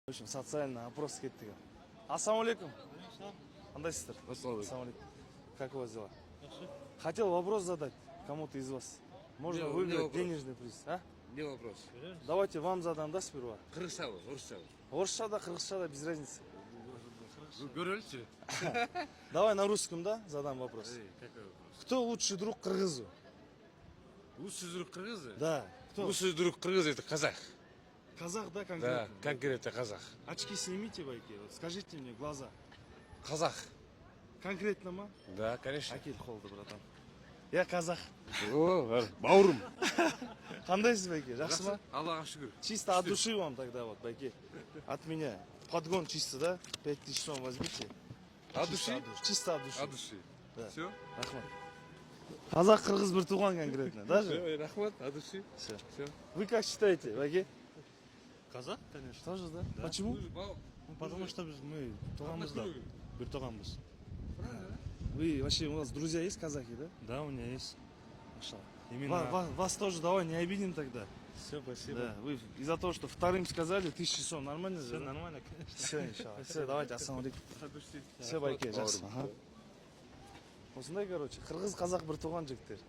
В общем, социальный опрос кетті. Ассалаумалейкум. Қандайсыздар? Ассалаумалейкум. Как у вас дела? Хотел вопрос задать кому-то из вас. Можно выиграть денежный приз, а? Не вопрос. Давайте вам задам, да, сперва? Кыргызша вы, орысша вы. Орысша да, кыргызша да, без разницы. Görülçü. Давай на русском, да, задам вопрос. Какой вопрос? Кто лучший друг кыргызу? Лучший друг кыргыза? Да. Кто? Лучший друг кыргыза это казах. Казах, да, Да, конкретно? конкретно казах. Очки снимите, байки, вот скажите мне глаза. Казах. Конкретно ма? Да, конечно. Акил холды, братан. Я казах. О, бауырым. Қандайсыз, байки, жақсы ма? Аллаға шүкір. Чисто от души вам тогда, вот, байки. От меня. Подгон чисто, да? 5000 сом возьмите. От души? Чисто от души. От души. Да. Все? Рахмат. Казах, кыргыз бір туған конкретно, даже? Все, рахмат, от души. Все. Все. Вы как считаете, байки? Казах, конечно. Тоже, да? Почему? Ну, потому что мы туғанбыз да. Bir туғанбыз. Вы вообще, у вас друзья есть казахи, да? Да, у меня есть. Машалла. Именно. Вас тоже давай не обидим тогда. Все, спасибо. Да, вы из-за того, что вторым сказали 1000 сом, нормально же? Все да? нормально, конечно. Все, иншалла. Все, давайте, ассалаумалейкум. От души. Все, байке, жақсы. Осындай, короче, қырғыз қазақ бір туған жігіттер.